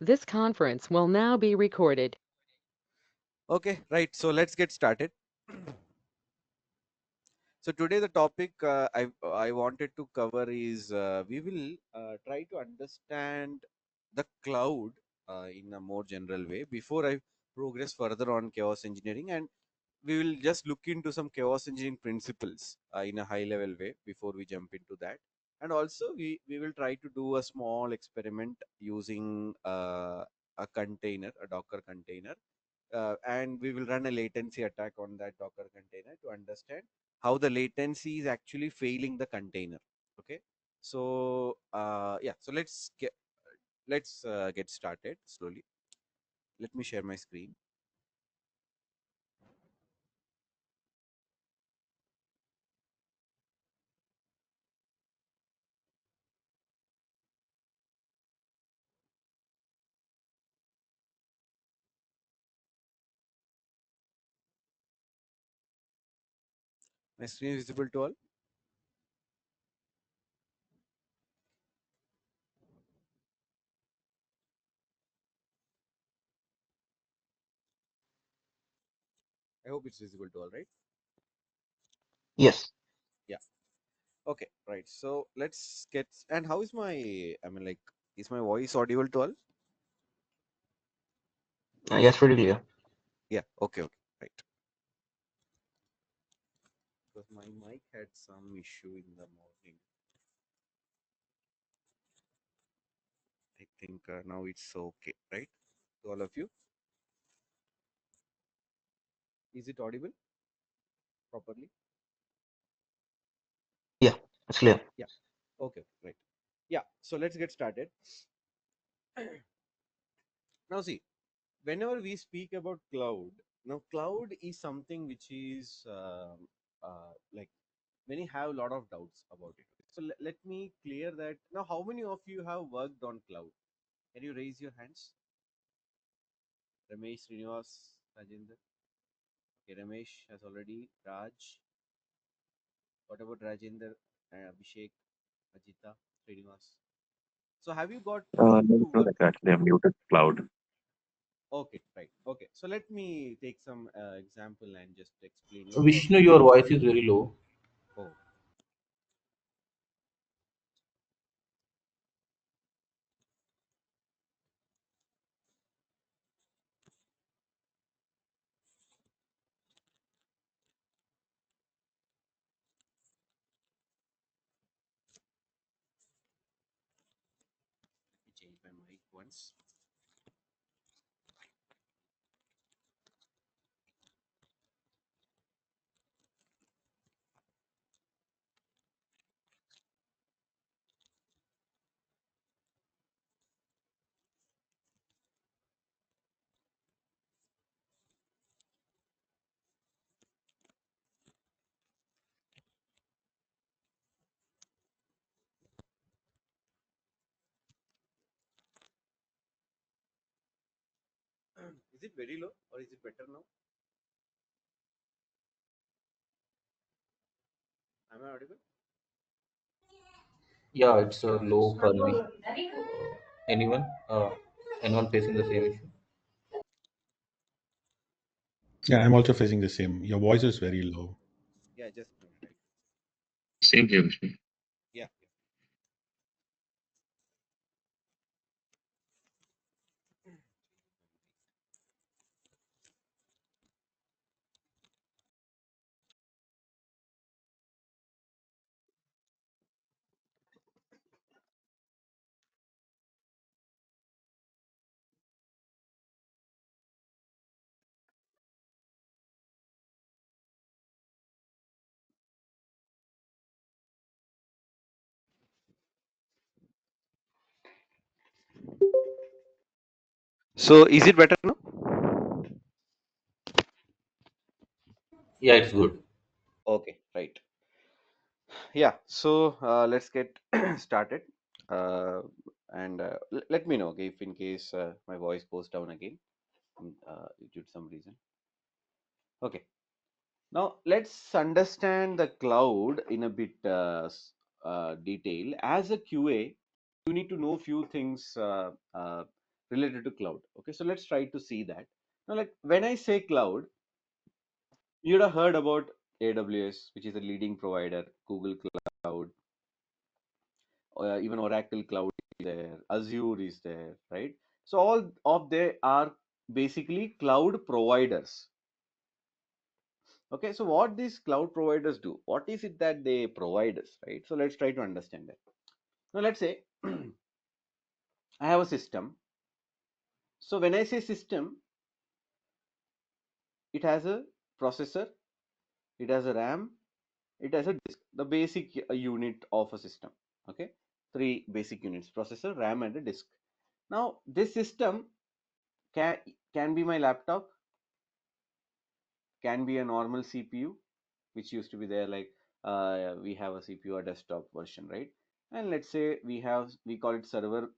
This conference will now be recorded. Okay, right. So let's get started. So today the topic I wanted to cover is we will try to understand the cloud in a more general way before I progress further on chaos engineering, and we will just look into some chaos engineering principles in a high level way before we jump into that. And also we will try to do a small experiment using a container, a Docker container, and we will run a latency attack on that Docker container to understand how the latency is actually failing the container. Okay, so yeah, so let's get started slowly. Let me share my screen. My screen is visible to all. I hope it's visible to all, right? Yes, Yeah. Okay, right. So let's get. And how is my? I mean, like, is my voice audible to all? yes, pretty clear. Yeah. Okay. Okay. Right. Because my mic had some issue in the morning. I think now it's okay, right? To all of you, is it audible properly? Yeah, it's clear. Yeah. Okay. Right. Yeah. So let's get started. Now, see, whenever we speak about cloud, now cloud is something which is like many have a lot of doubts about it. So let me clear that. Now, how many of you have worked on cloud? Can you raise your hands? Ramesh, Srinivas, Rajendra. Okay, Ramesh has already. Raj. What about Rajendra, Abhishek, Ajita, Srinivas? So have you got No, to no, work? that's actually a muted cloud. Okay, right. Okay, so let me take some example and just explain you about. Vishnu, your voice is very low. Oh, let me change my mic once. Is it very low or is it better now? Am I audible? Yeah, it's Yeah, low it's for me. Anyone? Anyone facing the same issue? Yeah, I'm also facing the same. Your voice is very low. yeah. Just a minute. Same here, Vishnu. Yeah. So is it better now? Yeah, it's good. Okay, right. Yeah. So let's get started. Uh, and let me know, okay, if in case my voice goes down again due to some reason. Okay. Now let's understand the cloud in a bit detail. As a QA, you need to know few things. related to cloud. Okay, so let's try to see that. Now, like when I say cloud, you'd have heard about AWS, which is a leading provider, Google Cloud, even Oracle Cloud is there, Azure is there, right? So all of they are basically cloud providers. Okay, so what these cloud providers do? What is it that they provide us, right? So let's try to understand that. Now let's say I have a system. So when I say system, it has a processor, it has a RAM, it has a disk, the basic unit of a system. Okay, three basic units: processor, RAM, and a disk. Now this system can can be my laptop, can be a normal CPU, which used to be there, like we have a CPU or desktop version, right? And let's say we call it server,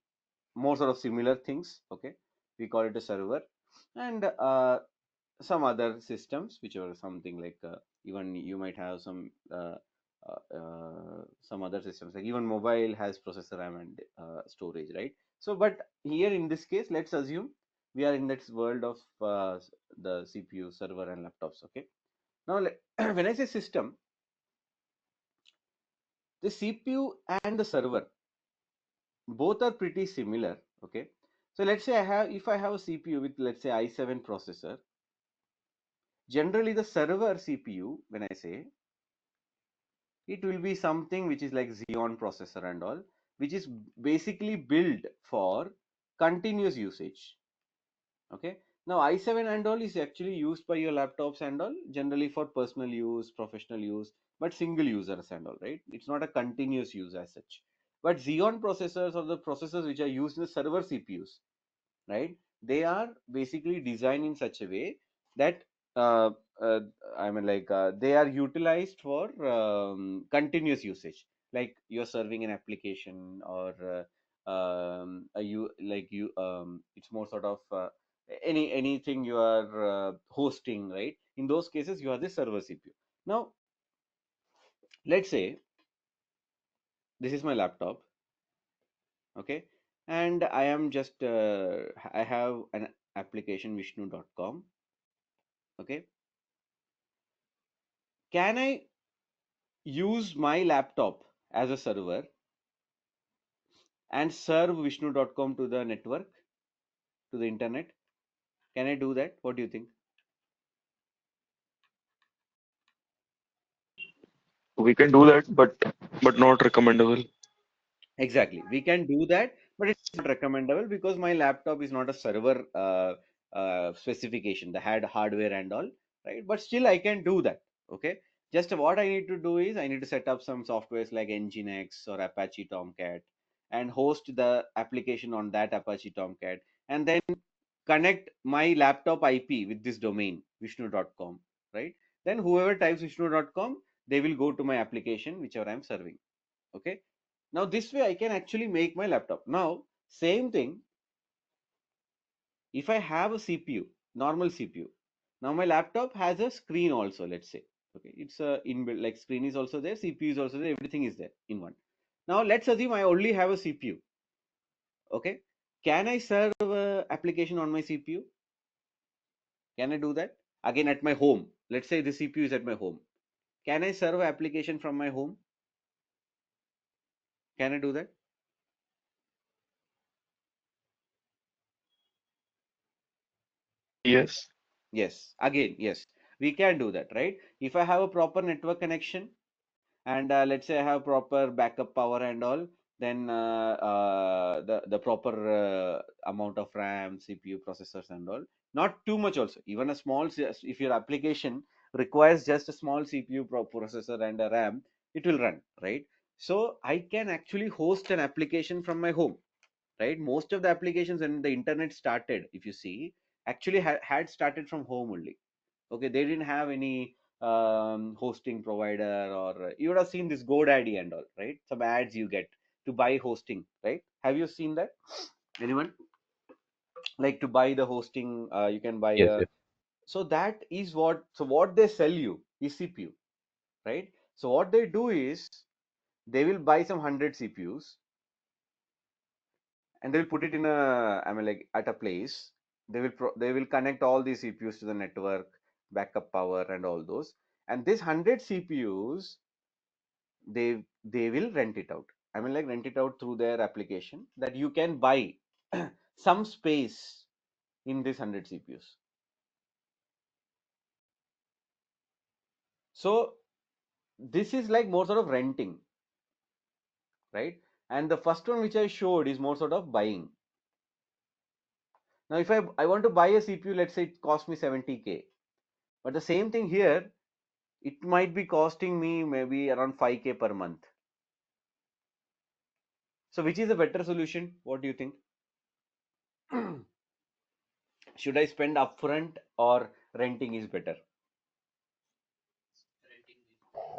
more sort of similar things. Okay, we call it a server, and some other systems which are something like even you might have some other systems, like even mobile has processor, RAM, and storage, right? So but here in this case, let's assume we are in that world of the CPU, server, and laptops. Okay, now when I say system, the CPU and the server both are pretty similar. Okay, so let's say if I have a CPU with, let's say, i7 processor, generally the server CPU, when I say, it will be something which is like Xeon processor and all, which is basically built for continuous usage. Okay, now i7 and all is actually used by your laptops and all, generally for personal use, professional use, but single users and all, right? It's not a continuous use as such. But Xeon processors, or the processors which are used in the server CPUs, right, they are basically designed in such a way that uh, uh, I mean, like they are utilized for continuous usage, like you're serving an application, or it's more sort of anything you are hosting, right? In those cases you are the server CPU. Now let's say this is my laptop. Okay, and I am just I have an application vishnu.com. Okay, can I use my laptop as a server and serve vishnu.com to the network, to the internet? Can I do that? What do you think? We can do that, but not recommendable. Exactly, we can do that, but it's not recommendable because my laptop is not a server specification, the hardware and all, right? But still I can do that. Okay, just what I need to do is I need to set up some softwares like nginx or Apache Tomcat and host the application on that Apache Tomcat, and then connect my laptop IP with this domain vishnu.com, right? Then whoever types vishnu.com, they will go to my application whichever I'm serving. Okay, now this way I can actually make my laptop. Now same thing, if I have a CPU, normal CPU, now my laptop has a screen also, let's say. Okay, it's a inbuilt, like screen is also there, CPU is also there, everything is there in one. Now let's assume I only have a CPU. Okay, can I serve application on my CPU? Can I do that? Again, at my home, let's say the CPU is at my home. Can I serve application from my home? Can I do that? Yes. Yes. Again, yes, we can do that, right? If I have a proper network connection, and let's say I have proper backup power and all, then the proper amount of RAM, CPU, processors and all, not too much also. Even a small, if your application requires just a small CPU, processor, and a RAM, it will run, right? So I can actually host an application from my home, right? Most of the applications when the internet started, if you see, actually had started from home only. Okay, they didn't have any hosting provider, or you would have seen this GoDaddy and all, right? Some ads you get to buy hosting, right? Have you seen that? Anyone? Like to buy the hosting, you can buy Yes, a, yes. so that is what they sell you is CPU, right? So what they do is they will buy some 100 CPUs, and they'll put it in a, I mean, like at a place. They will connect all these CPUs to the network, backup power, and all those. And this 100 CPUs, they will rent it out. I mean, like rent it out through their application that you can buy some space in this 100 CPUs. So this is like more sort of renting, right? And the first one which I showed is more sort of buying. Now, if I want to buy a CPU, let's say it cost me 70K, but the same thing here, it might be costing me maybe around 5K per month. So which is a better solution? What do you think? Should I spend upfront or renting is better?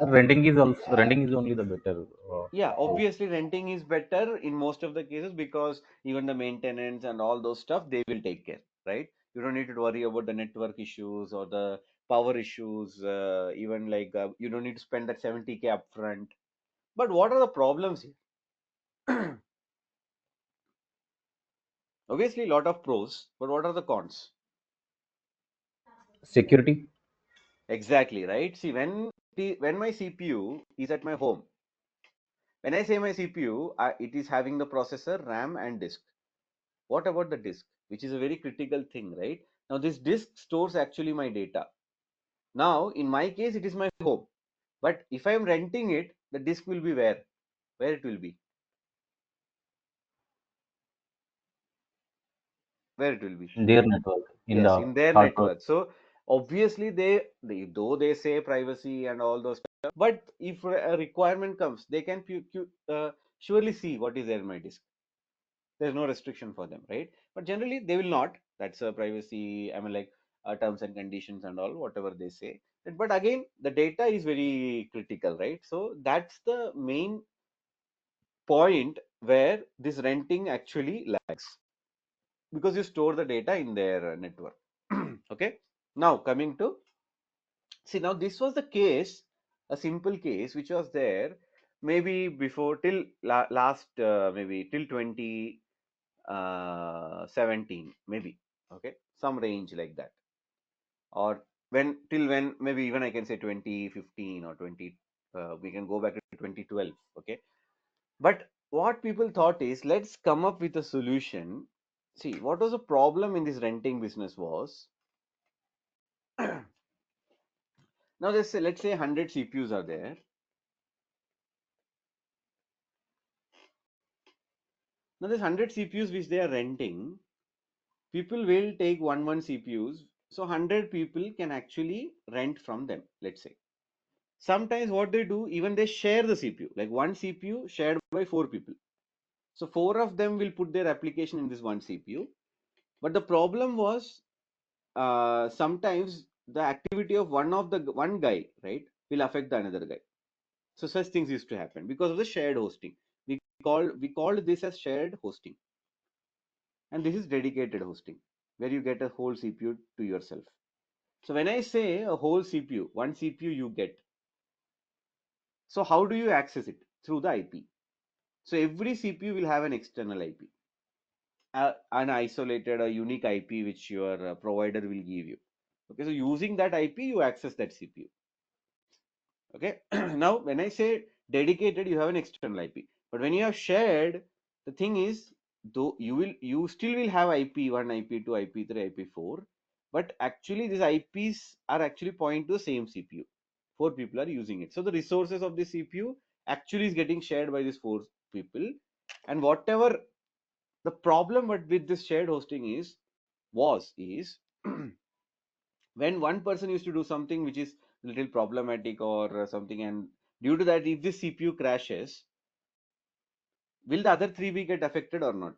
Renting is only the better. Yeah, Route. obviously renting is better in most of the cases because even the maintenance and all those stuff they will take care, right? You don't need to worry about the network issues or the power issues, even like you don't need to spend that 70K upfront. But what are the problems here? Obviously, a lot of pros, but what are the cons? Security. Exactly, right? See, when my CPU is at my home, when I say my CPU, it is having the processor, RAM, and disk. What about the disk, which is a very critical thing, right? Now, this disk stores actually my data. Now, in my case, it is my home. But if I am renting it, the disk will be where? Where it will be? Where it will be? In their network, in Yes, the in their hardware. network. So obviously though they say privacy and all those stuff, but if a requirement comes, they can surely see what is there in my disk. There's no restriction for them, right? But generally they will not. That's a privacy, I mean, like terms and conditions and all, whatever they say. But again, the data is very critical, right? So that's the main point where this renting actually lags, because you store the data in their network. Okay, now coming to, see, now this was the case, a simple case which was there maybe before till last maybe till 2017 maybe, okay, some range like that, or when maybe even I can say 2015 or 20, we can go back to 2012, okay. But what people thought is, let's come up with a solution. See, what was the problem in this renting business was, now let's say 100 CPUs are there. Now this 100 CPUs which they are renting, people will take one CPUs. So 100 people can actually rent from them, let's say. Sometimes what they do, even they share the CPU, like one CPU shared by 4 people. So 4 of them will put their application in this one CPU. But the problem was, sometimes the activity of one guy, right, will affect the another guy. So such things used to happen because of the shared hosting. We called this as shared hosting, and this is dedicated hosting, where you get a whole CPU to yourself. So when I say a whole CPU, one CPU you get. So how do you access it? Through the IP. So every CPU will have an external IP, an isolated, a unique IP which your provider will give you. Okay, so using that IP, you access that CPU. Okay, now when I say dedicated, you have an external IP, but when you have shared, the thing is, though you still will have IP1, IP2, IP3, IP4, but actually these IPs are actually pointing to the same CPU. 4 people are using it, so the resources of the CPU actually is getting shared by these 4 people. And whatever the problem with this shared hosting is when one person used to do something which is a little problematic or something, and due to that, if this CPU crashes, will the other 3 be get affected or not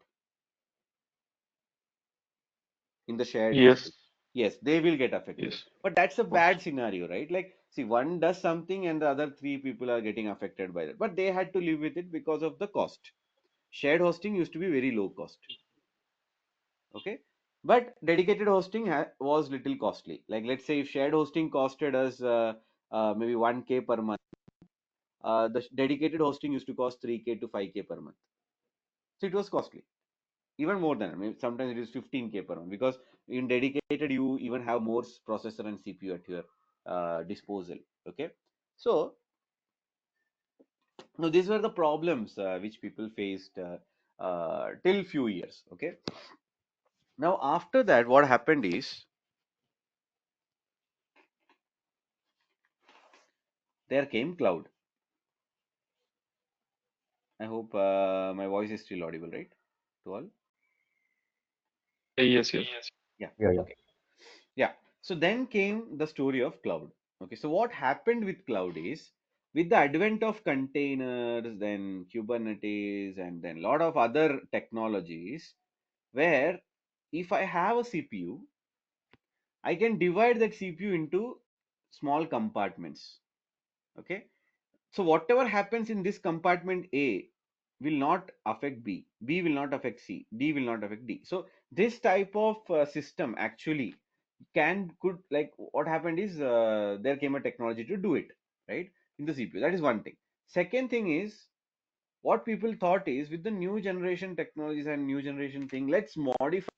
in the shared Yes. hosting? Yes, they will get affected, Yes. but that's a Of course. bad scenario, right? Like, see, one does something and the other 3 people are getting affected by that, but they had to live with it because of the cost. Shared hosting used to be very low cost, okay, but dedicated hosting was little costly. Like, let's say if shared hosting costed us maybe 1K per month, the dedicated hosting used to cost 3K to 5K per month. So it was costly. even more than, I mean, sometimes it is 15K per month, because in dedicated you even have more processor and CPU at your disposal. Okay, so now these were the problems which people faced till few years. Okay, now after that what happened is there came cloud. I hope my voice is still audible, right, to all? Yes, yes. Yeah. Yeah, yeah. Okay. Yeah. So then came the story of cloud. Okay. So what happened with cloud is, with the advent of containers, then Kubernetes, and then a lot of other technologies, where if I have a CPU, I can divide that CPU into small compartments. Okay. So whatever happens in this compartment A will not affect B. B will not affect C. D will not affect D. So this type of system actually could, like, what happened is there came a technology to do it, right, in the CPU. That is one thing. Second thing is, what people thought is, with the new generation technologies and new generation thing, let's modify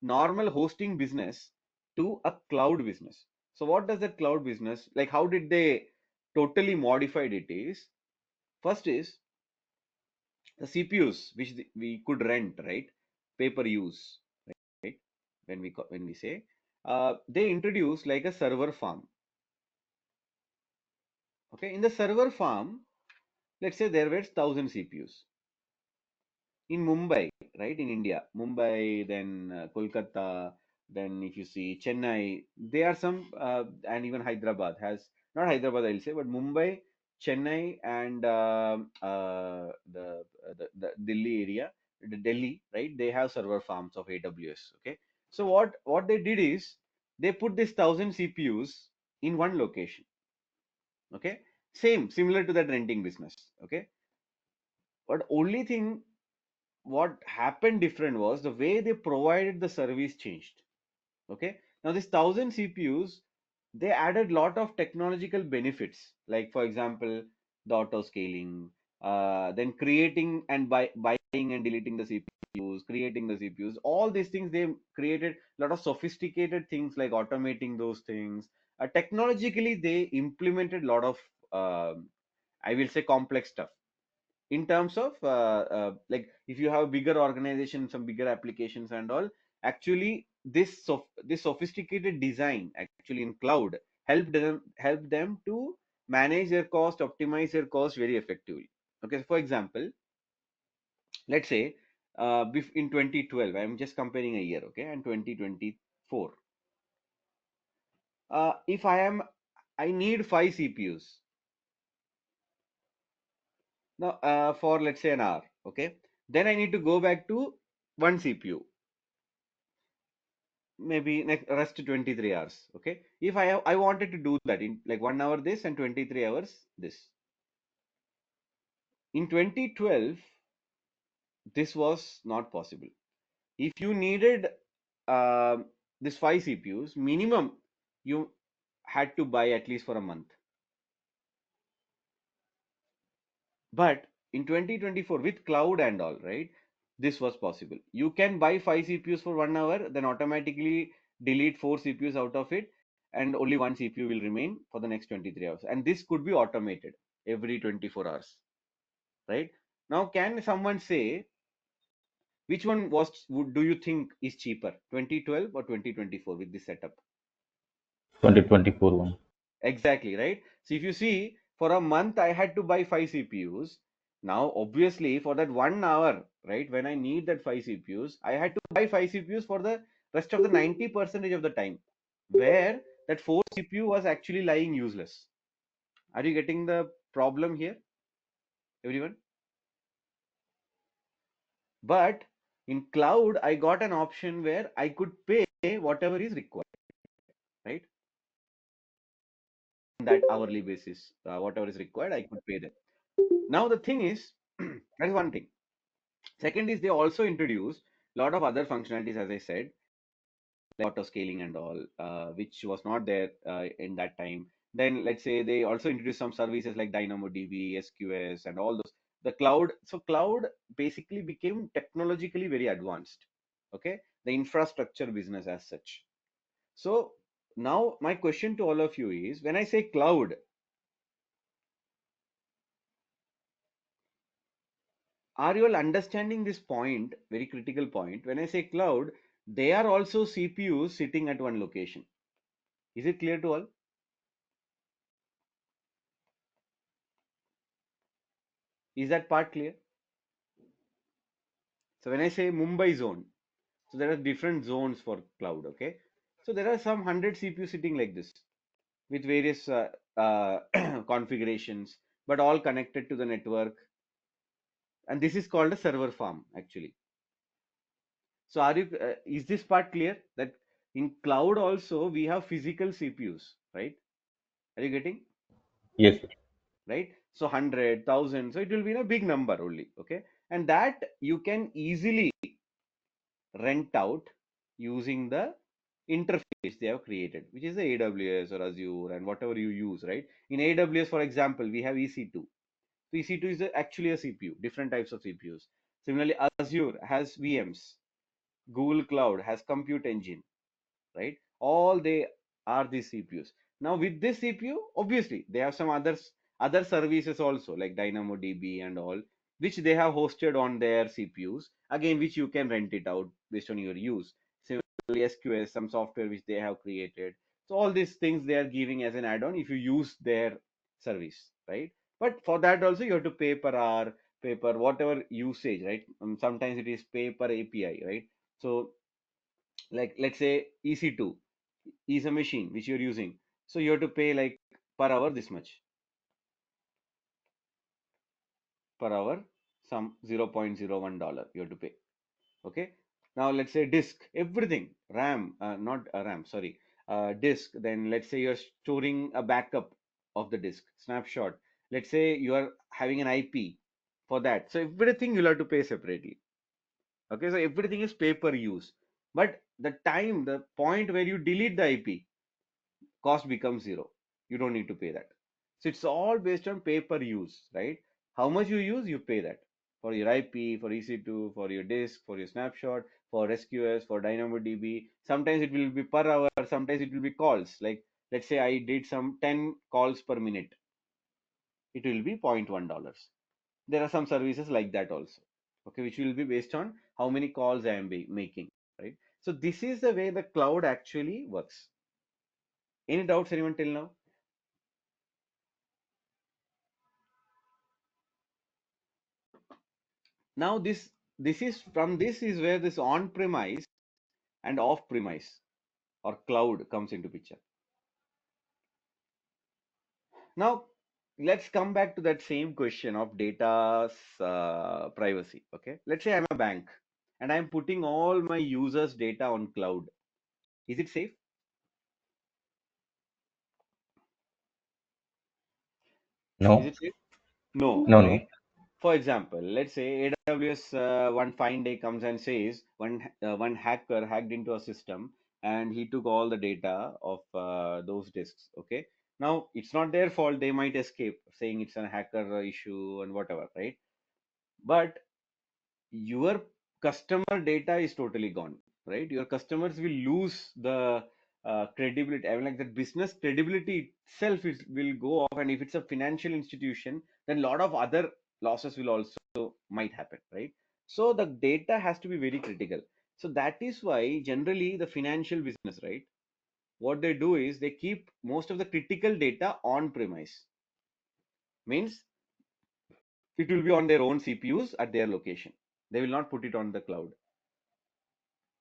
normal hosting business to a cloud business. So what does that cloud business, like, how did they totally modified it is, first is the CPUs which we could rent, right, pay per use, right, when we say they introduce like a server farm. Okay, in the server farm, let's say there were 1,000 CPUs in Mumbai, right, in India, Mumbai, then Kolkata, then if you see Chennai, there are some, and even Hyderabad has, not Hyderabad, I'll say, but Mumbai, Chennai, and the Delhi area, the Delhi, right, they have server farms of AWS. Okay, so what they did is, they put this 1,000 CPUs in one location. Okay, similar to that renting business. Okay, but only thing what happened different was the way they provided the service changed. Okay, now this 1,000 CPUs, they added lot of technological benefits, like for example the auto scaling, then creating and buying and deleting the CPUs, creating the CPUs, all these things. They created a lot of sophisticated things like automating those things. Technologically they implemented a lot of I will say complex stuff, in terms of like, if you have a bigger organization, some bigger applications and all, actually this sophisticated design actually in cloud help them to manage their cost, optimize their cost very effectively. Okay, for example, let's say in 2012, I'm just comparing a year, okay, and 2024, if I need 5 CPUs now, for let's say an hour. Okay, then I need to go back to one CPU, maybe next rest 23 hours. Okay, if I wanted to do that in like 1 hour this and 23 hours this, in 2012 this was not possible. If you needed this 5 CPUs minimum, you had to buy at least for a month. But in 2024 with cloud and all, right, this was possible. You can buy 5 CPUs for 1 hour, then automatically delete 4 CPUs out of it, and only one CPU will remain for the next 23 hours. And this could be automated every 24 hours, right? Now, can someone say which one do you think is cheaper, 2012 or 2024 with this setup? 2024 one. Exactly, right? So if you see, for a month I had to buy 5 CPUs. Now, obviously, for that 1 hour, right, when I need that 5 CPUs, I had to buy 5 CPUs for the rest of the 90% of the time, where that 4 CPU was actually lying useless. Are you getting the problem here, everyone? But in cloud, I got an option where I could pay whatever is required, right? On that hourly basis, whatever is required, I could pay them. Now, the thing is, that is one thing. Second is, they also introduced a lot of other functionalities, as I said, like auto scaling and all, which was not there in that time. Then let's say they also introduced some services like DynamoDB, SQS, and all those. the cloud. So cloud basically became technologically very advanced. Okay, the infrastructure business as such. So now my question to all of you is, when I say cloud, are you all understanding this point, very critical point? When I say cloud, they are also CPUs sitting at one location. Is it clear to all? Is that part clear? So when I say Mumbai zone, so there are different zones for cloud. Okay, so there are some 100 CPUs sitting like this with various configurations, but all connected to the network, and this is called a server farm actually. So are you is this part clear, that in cloud also we have physical CPUs, right? Are you getting? Yes, sir. Right? So 100,000, so it will be in a big number only. Okay, and that you can easily rent out using the interface they have created, which is the AWS or Azure and whatever you use, right? In AWS, for example, we have EC2. So EC2 is actually a CPU, different types of CPUs. Similarly, Azure has VMs. Google Cloud has Compute Engine, right? All they are these CPUs. Now with this CPU, obviously they have some other services also like DynamoDB and all, which they have hosted on their CPUs. Again, which you can rent it out based on your use. Similarly, SQS, some software which they have created. So all these things they are giving as an add-on if you use their service, right? But for that also you have to pay per hour, pay per whatever usage, right? Sometimes it is pay per API, right? So like let's say EC2 is a machine which you're using, so you have to pay like per hour this much, per hour some $0.01 you have to pay. Okay, now let's say disk, everything, RAM, not RAM, sorry, disk. Then let's say you're storing a backup of the disk, snapshot. Let's say you are having an IP for that, so everything you'll have to pay separately. Okay, so everything is pay per use, but the point where you delete the IP, cost becomes zero. You don't need to pay that. So it's all based on pay per use, right? How much you use, you pay that for your IP, for EC2, for your disk, for your snapshot, for SQS, for DynamoDB. Sometimes it will be per hour, sometimes it will be calls. Like let's say I did some 10 calls per minute, it will be $0.1. There are some services like that also, okay, which will be based on how many calls I am making, right? So this is the way the cloud actually works. Any doubts, anyone till now? Now this is where this on premise and off premise or cloud comes into picture. Now let's come back to that same question of data's privacy. Okay, let's say I'm a bank and I'm putting all my users data on cloud. Is it safe? Is No, it safe? No, no, right? no. For example, let's say AWS one fine day comes and says one hacker hacked into a system and he took all the data of those disks. Okay, now it's not their fault. They might escape, saying it's a hacker issue and whatever, right? But your customer data is totally gone, right? Your customers will lose the credibility. I mean, like the business credibility itself will go off, and if it's a financial institution, then a lot of other losses will also might happen, right? So the data has to be very critical. So that is why generally the financial business, right? What they do is they keep most of the critical data on premise. Means it will be on their own CPUs at their location. They will not put it on the cloud.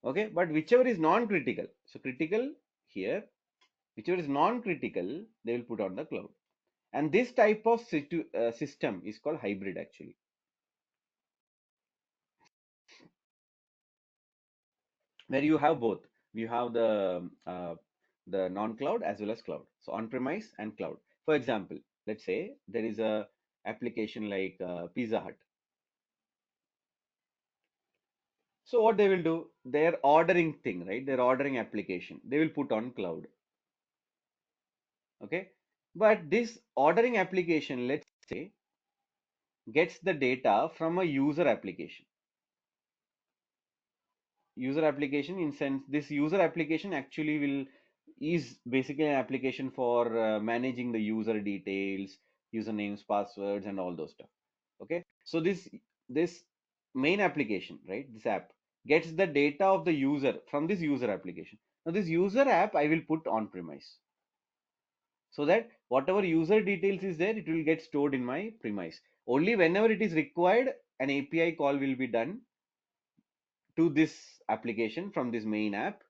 Okay, but whichever is non-critical, so critical here, whichever is non-critical, they will put on the cloud. And this type of system is called hybrid actually, where you have both. You have the non-cloud as well as cloud, so on-premise and cloud. For example, let's say there is a application like Pizza Hut. So what they will do, their ordering thing, right? Their ordering application, they will put on cloud. Okay, but this ordering application, let's say gets the data from a user application. User application in sense, this user application actually is basically an application for managing the user details, usernames, passwords, and all those stuff. Okay, so this main application, right, this app gets the data of the user from this user application. Now this user app I will put on premise, so that whatever user details is there, it will get stored in my premise. Only whenever it is required, an API call will be done to this application from this main app,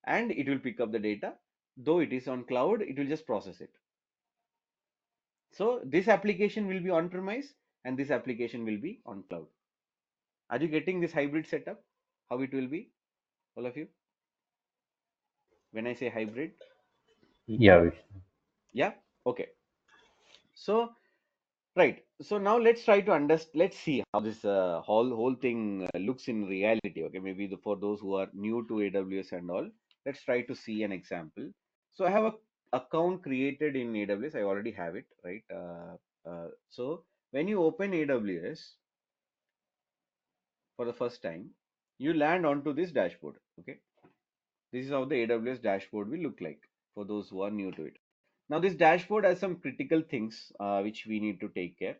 and it will pick up the data. Though it is on cloud, it will just process it. So this application will be on premise and this application will be on cloud. Are you getting this hybrid setup, how it will be, all of you, when I say hybrid? Yeah, Vishnu. Yeah, okay. So right, so now let's try to understand, let's see how this whole thing looks in reality. Okay, maybe for those who are new to AWS and all, let's try to see an example. So I have a account created in AWS. I already have it, right? So when you open AWS for the first time, you land onto this dashboard. Okay, this is how the AWS dashboard will look like for those who are new to it. Now this dashboard has some critical things which we need to take care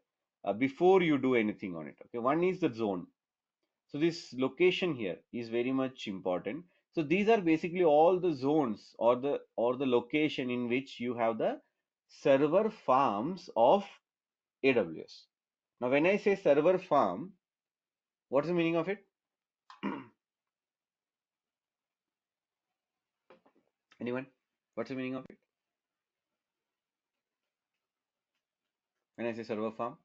before you do anything on it. Okay, one is the zone. So this location here is very much important. So these are basically all the zones or the location in which you have the server farms of AWS. Now when I say server farm, what's the meaning of it? Anyone? What's the meaning of it when I say server farm?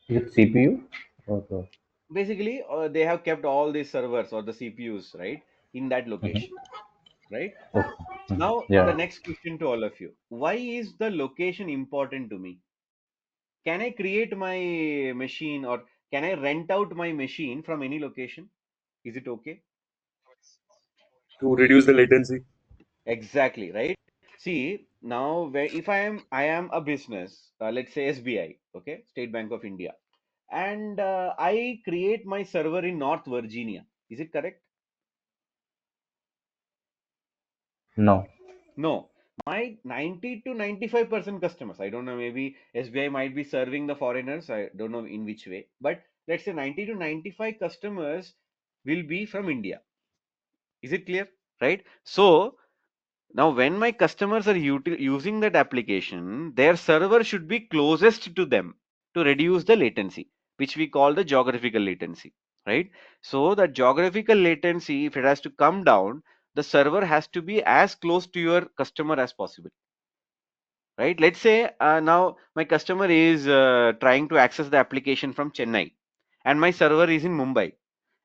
Is it CPU? Okay. Basically they have kept all these servers or the CPUs, right, in that Mhm. location, right? Okay. Mhm. Now the Yeah. next question to all of you, why is the location important to me? Can I create my machine or can I rent out my machine from any location? Is it okay? To reduce the latency. Exactly, right? See, now if I am a business, let's say SBI, okay, State Bank of India, and I create my server in North Virginia. Is it correct? No. No. My 90 to 95% customers, I don't know, maybe SBI might be serving the foreigners, I don't know in which way, but let's say 90 to 95 customers will be from India. Is it clear? Right? So now when my customers are using that application, their server should be closest to them to reduce the latency, which we call the geographical latency, right? So the geographical latency, if it has to come down, the server has to be as close to your customer as possible, right? Let's say now my customer is trying to access the application from Chennai and my server is in Mumbai,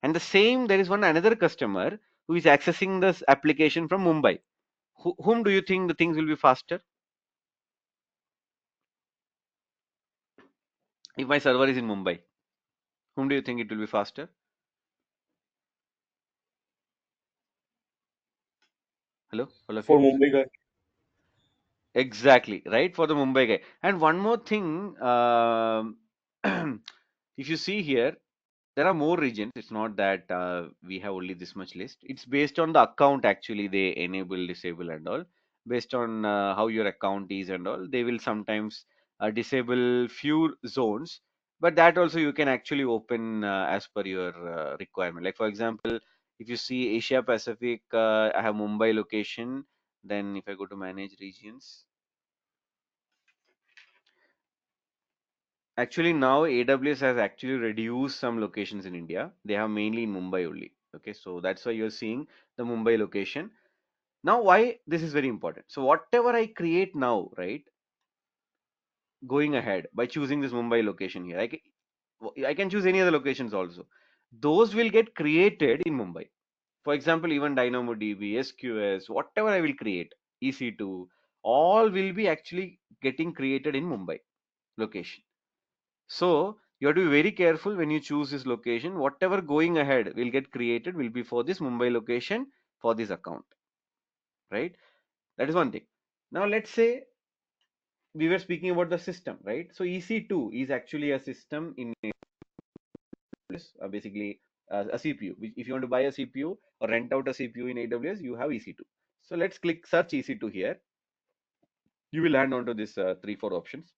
and the same there is one another customer who is accessing this application from Mumbai. Whom do you think the things will be faster if my server is in Mumbai? Whom do you think it will be faster? Hello, all of For you. Mumbai guy. Exactly, right, for the Mumbai guy. And one more thing, if you see here, there are more regions. It's not that we have only this much list. It's based on the account actually they enable, disable and all. Based on how your account is and all, they will sometimes disable few zones. But that also you can actually open as per your requirement. Like for example, if you see Asia Pacific, I have Mumbai location. Then if I go to manage regions, actually, now AWS has actually reduced some locations in India. They have mainly in Mumbai only. Okay, so that's why you're seeing the Mumbai location. Now, why this is very important. So, whatever I create now, right, going ahead by choosing this Mumbai location here, I can choose any other locations also. Those will get created in Mumbai. For example, even DynamoDB, SQS, whatever I will create, EC2, all will be actually getting created in Mumbai location. So you have to be very careful when you choose this location. Whatever going ahead will get created will be for this Mumbai location for this account, right? That is one thing. Now let's say we were speaking about the system, right? So EC2 is actually a system in basically a CPU. If you want to buy a CPU or rent out a CPU in AWS, you have EC2. So let's click search EC2 here. You will land onto this 3-4 options.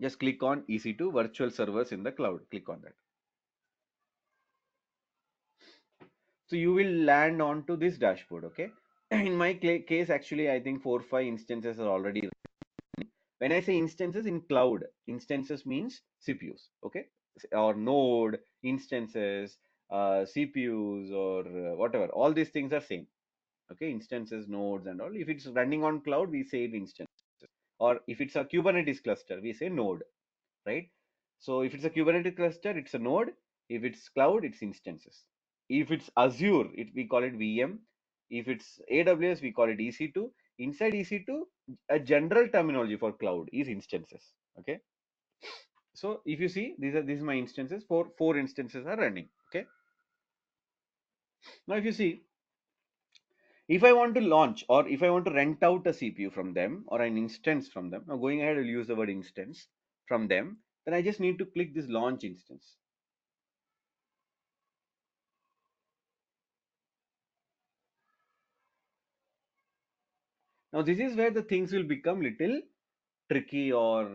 Just click on EC2 virtual servers in the cloud. Click on that. So you will land onto this dashboard. Okay. In my case, actually, I think 4-5 instances are already. When I say instances in cloud, instances means CPUs. Okay, or node instances, CPUs, or whatever. All these things are same. Okay, instances, nodes, and all. If it's running on cloud, we say instances. Or if it's a Kubernetes cluster, we say node, right? So if it's a Kubernetes cluster, it's a node. If it's cloud, it's instances. If it's Azure, we call it VM. If it's AWS, we call it EC2. Inside EC2, a general terminology for cloud is instances. Okay. So if you see, these are my instances. Four instances are running. Okay. Now if you see, if I want to launch or if I want to rent out a CPU from them or an instance from them, now going ahead, I'll use the word instance from them, then I just need to click this launch instance. Now this is where the things will become little tricky or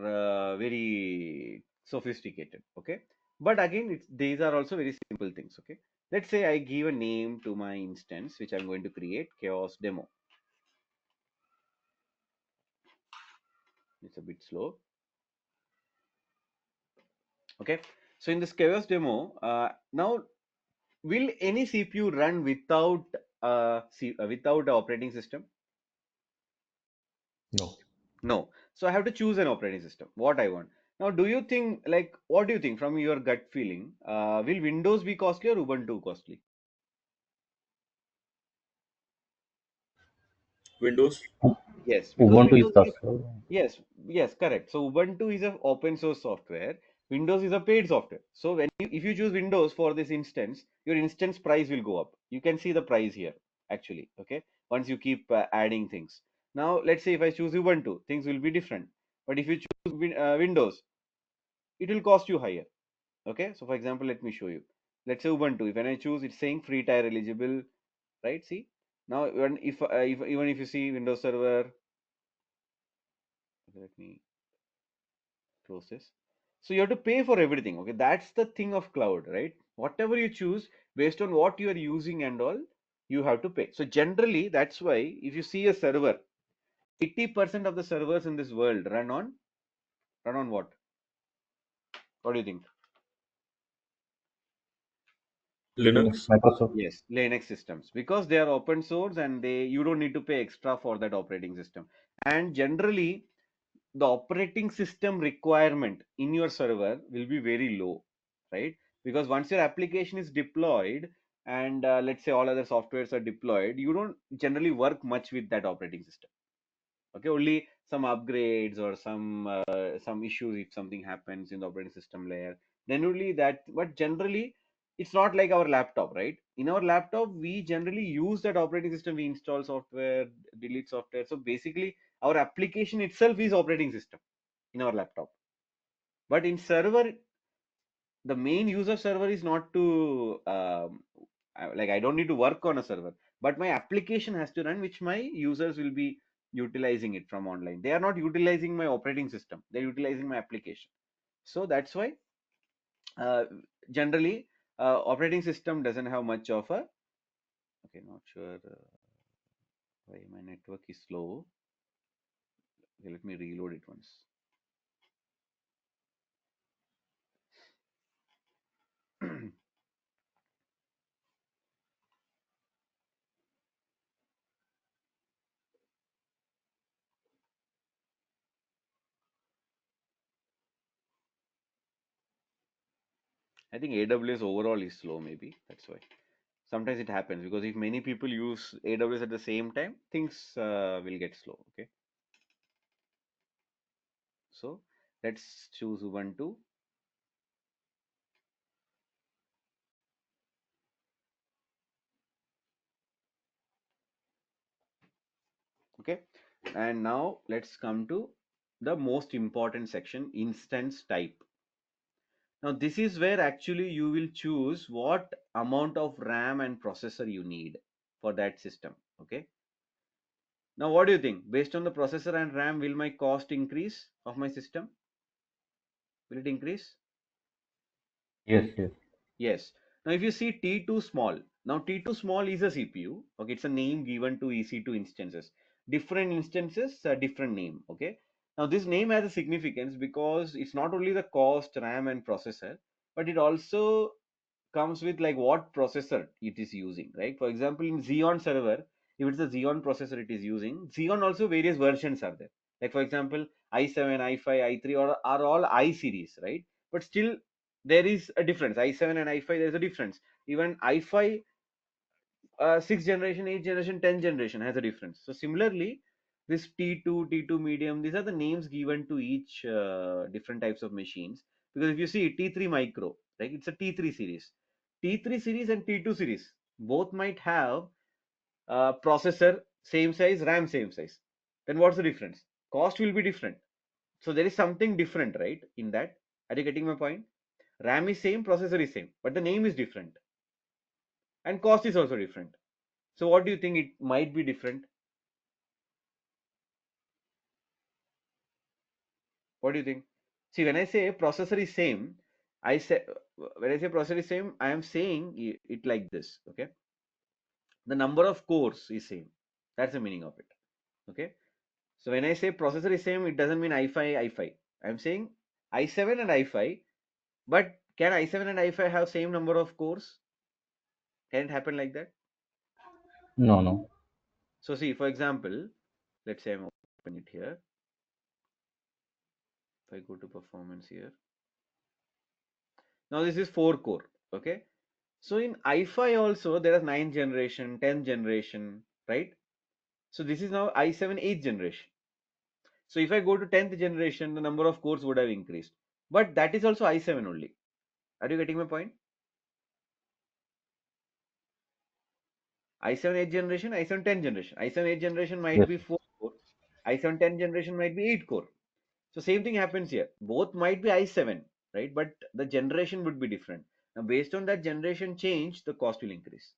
very sophisticated. Okay, but again, these are also very simple things. Okay, let's say I give a name to my instance which I'm going to create, chaos demo. It's a bit slow. Okay, so in this chaos demo, now will any CPU run without without an operating system? No. No. So I have to choose an operating system, what I want. Now, do you think, like, what do you think from your gut feeling? Will Windows be costly or Ubuntu costly? Windows. Yes, because Ubuntu is Windows is, custom. yes, yes, correct. So Ubuntu is a open source software. Windows is a paid software. So if you choose Windows for this instance, your instance price will go up. You can see the price here, actually. Okay, once you keep adding things. Now, let's say if I choose Ubuntu, things will be different. But if you choose Windows, it will cost you higher. Okay, so for example, let me show you. Let's say Ubuntu. When I choose, it's saying free tier eligible, right? See, now if even if you see Windows Server, okay, let me close this. So you have to pay for everything. Okay, that's the thing of cloud, right? Whatever you choose based on what you are using and all, you have to pay. So generally, that's why if you see a server, 80% of the servers in this world run on what? What do you think? Linux. Microsoft. Yes, Linux systems, because they are open source and you don't need to pay extra for that operating system. And generally, the operating system requirement in your server will be very low, right? Because once your application is deployed and let's say all other softwares are deployed, you don't generally work much with that operating system. Okay, only some upgrades or some issues if something happens in the operating system layer, then only that. But generally, it's not like our laptop, right? In our laptop, we generally use that operating system. We install software, delete software. So basically, our application itself is operating system in our laptop. But in server, the main use of server is not to like I don't need to work on a server, but my application has to run, which my users will be utilizing it from online. They are not utilizing my operating system; they're utilizing my application. So that's why uh, generally operating system doesn't have much of a. Okay, not sure why my network is slow. Okay, let me reload it once. I think AWS overall is slow, maybe that's why. Sometimes it happens because if many people use AWS at the same time, things will get slow. Okay, so let's choose Ubuntu. Okay, And now let's come to the most important section, instance type. Now this is where actually you will choose what amount of RAM and processor you need for that system. Okay. Now what do you think? Based on the processor and RAM, will my cost increase of my system? Will it increase? Yes, yes. Yes. Now if you see T2 small, now T2 small is a CPU. Okay, it's a name given to EC2 instances. Different instances, a different name. Okay. Now this name has a significance because it's not only the cost, RAM and processor, but it also comes with like what processor it is using, right? For example, in Xeon server, if it's a Xeon processor it is using, Xeon also various versions are there. Like for example, i7, i5, i3 are all I series, right? But still there is a difference. i7 and i5, there's a difference. Even i5 6th generation, 8th generation, 10th generation has a difference. So similarly, this T2, T2 medium, these are the names given to each different types of machines. Because if you see T3 micro, like it's a T3 series. T3 series and T2 series both might have processor same size, RAM same size. Then what's the difference? Cost will be different. So there is something different, right? In that, are you getting my point? RAM is same, processor is same, but the name is different, and cost is also different. So what do you think it might be different? What do you think? See, when I say processor is same, I say when I say processor is same, I am saying it like this. Okay, the number of cores is same. That's the meaning of it. Okay, so when I say processor is same, it doesn't mean i5 i5. I'm saying i7 and i5. But can i7 and i5 have same number of cores? Can it happen like that? No, no. So see, for example, let's say I'm open it here. If I go to performance here, now this is 4 core. Okay, so in i5 also there is 9th generation, 10th generation, right? So this is now i7 8th generation. So if I go to 10th generation, the number of cores would have increased. But that is also i7 only. Are you getting my point? i7 8th generation, i7 10th generation. i7 8th generation might Yes. be 4 core. i7 10th generation might be 8 core. So same thing happens here. Both might be i7, right? But the generation would be different. Now based on that generation change, the cost will increase,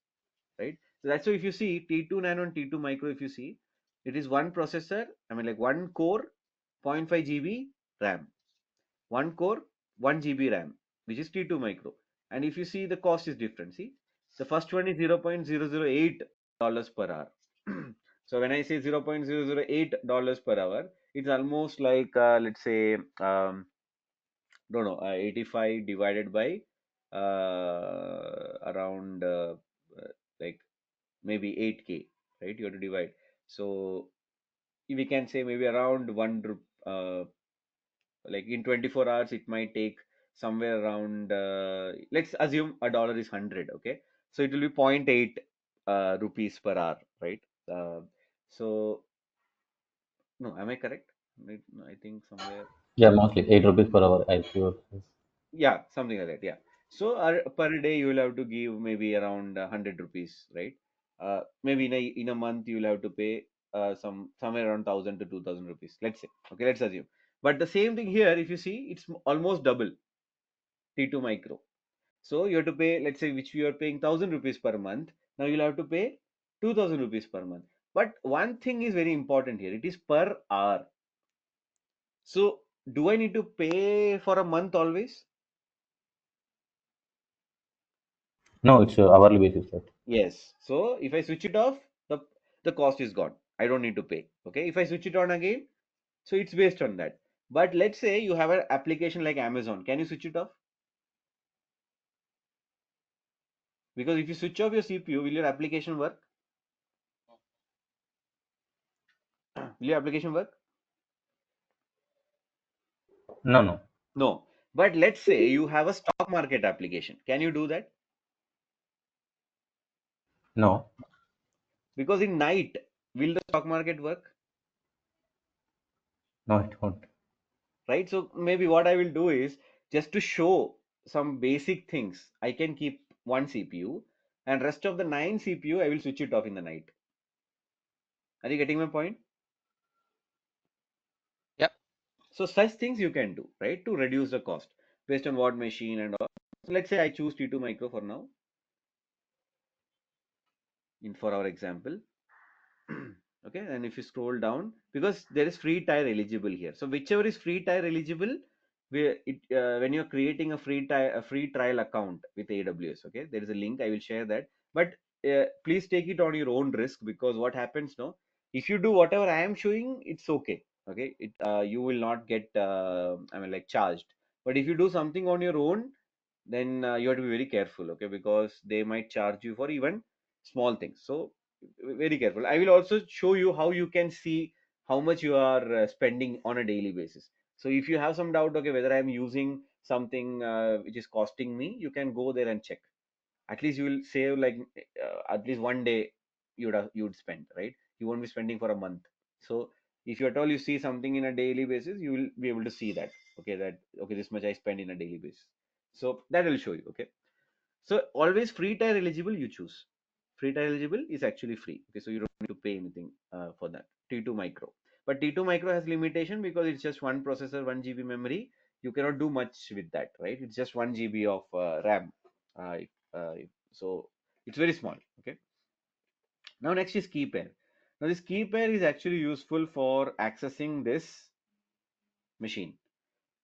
right? So that's why if you see T2 nano and T2 micro, if you see, it is one processor, I mean like one core, 0.5 GB RAM, one core, 1 GB RAM, which is T2 micro. And if you see the cost is different, see, the first one is $0.008 per hour. So when I say $0.008 per hour, it's almost like let's say don't know 85 divided by around like maybe 8K, right? You have to divide. So we can say maybe around like in 24 hours it might take somewhere around let's assume a dollar is 100. Okay, so it will be zero point 0.8 rupees per hour, right? uh, so no, am I correct? I think somewhere, Yeah, mostly 8 rupees per hour, I feel. yeah, something like that, yeah. So per day you will have to give maybe around 100 rupees, right? Maybe in a month you will have to pay somewhere around 1000 to 2000 rupees, let's say. Okay, let's assume. But the same thing here, if you see, it's almost double T2 micro. So you have to pay, let's say, which you are paying 1000 rupees per month. Now you'll have to pay 2000 rupees per month. But one thing is very important here, it is per hour. So do I need to pay for a month always? No, it's hourly basis, right? Yes. So if I switch it off, the the cost is gone. I don't need to pay. Okay. If I switch it on again, so it's based on that. But let's say you have an application like Amazon. Can you switch it off? Because if you switch off your CPU, will your application work? Will your application work? No, no, No. But let's say you have a stock market application. Can you do that? no, Because in night, will the stock market work? no, it won't. Right? So maybe what I will do is just to show some basic things, I can keep one CPU and rest of the 9 CPU, I will switch it off in the night. Are you getting my point? So such things you can do, right, to reduce the cost based on what machine and all. So let's say I choose T2 micro for now, for our example. Okay, and if you scroll down, because there is free tier eligible here, so whichever is free tier eligible, when you're creating a free trial account with AWS, okay, there is a link, I will share that. But please take it on your own risk, because what happens now, if you do whatever I am showing, it's okay. Okay, you will not get charged. But if you do something on your own, then you have to be very careful, okay, because they might charge you for even small things. So very careful. I will also show you how you can see how much you are spending on a daily basis. So if you have some doubt, okay, whether I am using something which is costing me, you can go there and check. At least you will save like at least one day you would spend, right? You won't be spending for a month. So if you at all you see something in a daily basis, you will be able to see that, okay, this much I spend in a daily basis. So that will show you, okay. So always free tier eligible you choose. Free tier eligible is actually free, okay, so you don't need to pay anything for that. T2 micro, but T2 micro has limitation because it's just one processor, 1 GB memory. You cannot do much with that, right? It's just 1 GB of RAM. So it's very small, okay. Now next is key pair. Now this key pair is actually useful for accessing this machine.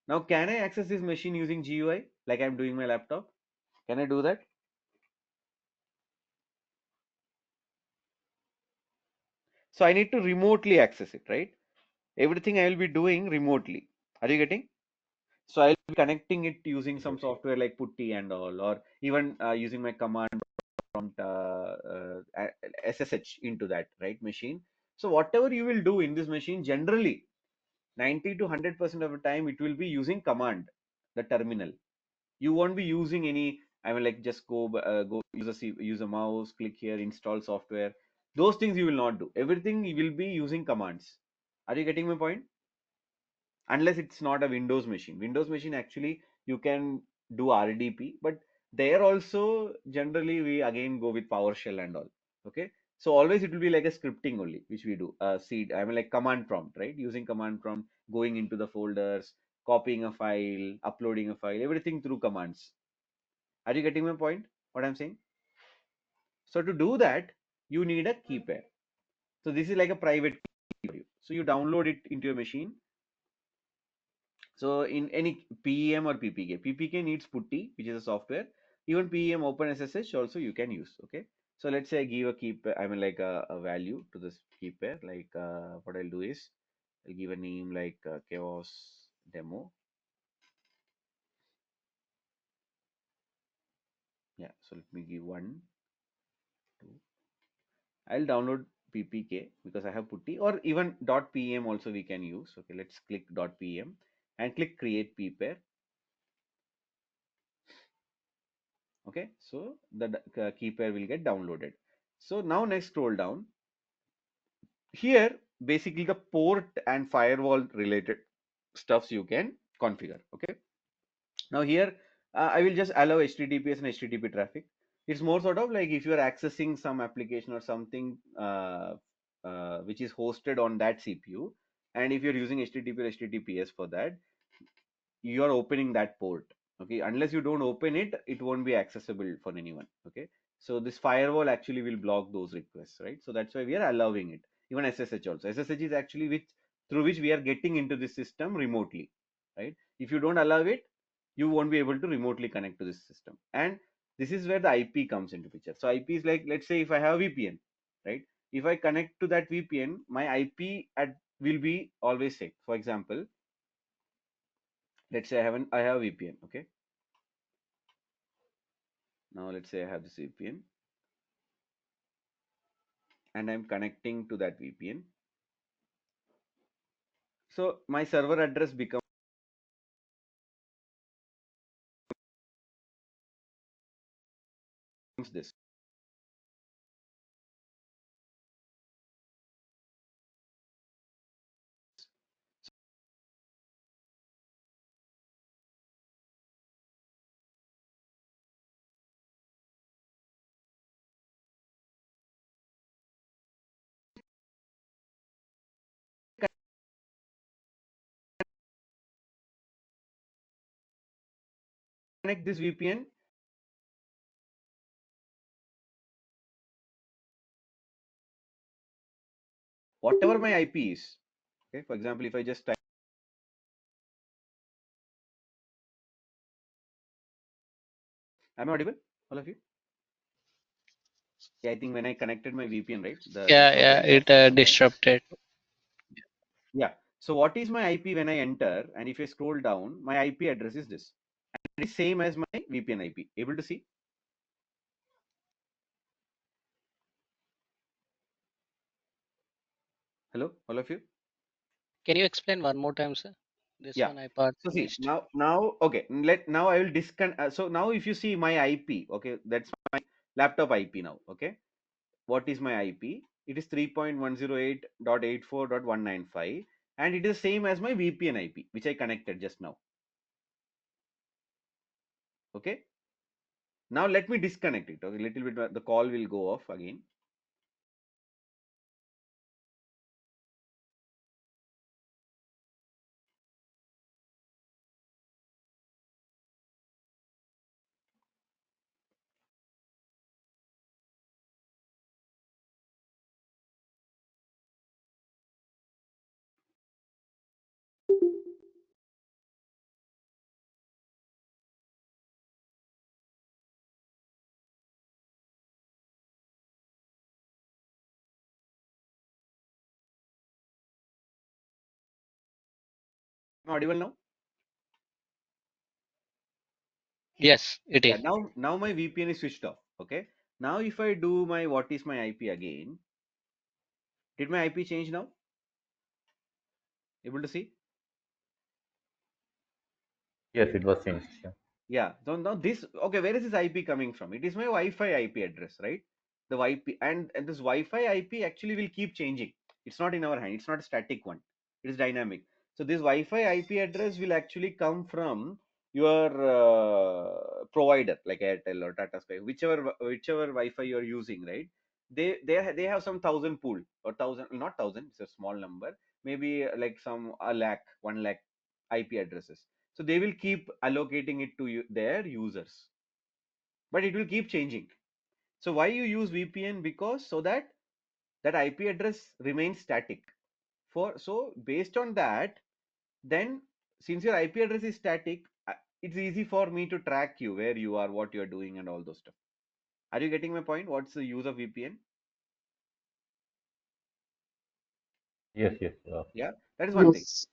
Now can I access this machine using GUI like I'm doing my laptop? Can I do that? So I need to remotely access it, right? Everything I will be doing remotely. Are you getting? So I'll be connecting it using some Okay. software like Putty and all, or even using my command prompt SSH into that right machine. So whatever you will do in this machine, generally 90 to 100% of the time it will be using command, the terminal. You won't be using any, just go use a mouse, click here, install software. Those things you will not do. Everything you will be using commands. Are you getting my point? Unless it's not a Windows machine. Windows machine actually you can do RDP, but there also generally we again go with PowerShell and all. Okay, so always it will be like a scripting only, which we do. Like command prompt, right? Using command prompt, going into the folders, copying a file, uploading a file, everything through commands. Are you getting my point? What I'm saying? So to do that, you need a key pair. So this is like a private key for you. So you download it into your machine. So in any PEM or PPK, PPK needs Putty, which is a software. Even PEM OpenSSH also you can use. Okay. So let's say I give a key pair, a value to this key pair. Like what I'll do is I'll give a name like chaos demo. Yeah. So let me give 1, 2. I'll download PPK because I have Putty, or even .pem also we can use. Okay. Let's click .pem and click create P pair. Okay, so the key pair will get downloaded. So now next scroll down. Here basically the port and firewall related stuffs you can configure. Okay, now here I will just allow HTTPS and HTTP traffic. It's more sort of like if you are accessing some application or something which is hosted on that CPU, and if you're using HTTP or HTTPS for that, you are opening that port. Okay, unless you don't open it, it won't be accessible for anyone. Okay, so this firewall actually will block those requests, right? So that's why we are allowing it. Even SSH also, SSH is actually through which we are getting into this system remotely, right? If you don't allow it, you won't be able to remotely connect to this system. And this is where the IP comes into picture. So IP is like, let's say if I have VPN, right? If I connect to that VPN, my IP will be always safe. For example, let's say I have VPN. Okay, now let's say I have this VPN and I'm connecting to that VPN. So my server address becomes this. connect this VPN, whatever my IP is. Okay, for example, if I just type, am I audible, all of you? Yeah, I think when I connected my VPN, right, the Yeah, network yeah, went off it somewhere. disrupted. Yeah. So what is my IP when I enter? And if I scroll down, my IP address is this. And it is same as my VPN IP. Able to see? Hello, all of you? Can you explain one more time, sir? This Yeah. one I part So see missed. now okay. Now I will disconnect. So now if you see my IP, okay, that's my laptop IP now. Okay, what is my IP? It is 3.108.84.195, and it is same as my VPN IP, which I connected just now. Okay. Now let me disconnect it. Okay, little bit. The call will go off again. Am I audible now? Yes, it Yeah. is. Now my VPN is switched off. Okay. Now if I do my what is my IP again, did my IP change now? Able to see? Yes, it was changed. Yeah. Yeah. So now this, okay, where is this IP coming from? It is my Wi-Fi IP address, right? The Wi-Fi, and this Wi-Fi IP actually will keep changing. It's not in our hand. It's not a static one. It is dynamic. So this Wi-Fi IP address will actually come from your provider, like Airtel or Tata Sky, whichever Wi-Fi you are using, right? They have some thousand pool or thousand, not thousand. It's a small number. Maybe like some a lakh, 1 lakh IP addresses. So they will keep allocating it to their users, but it will keep changing. So why you use VPN? Because so that that IP address remains static. For so based on that, then since your IP address is static, it's easy for me to track you, where you are, what you are doing, and all those stuff. Are you getting my point? What's the use of VPN? Yes, yes. Yeah, that is one thing. Yes.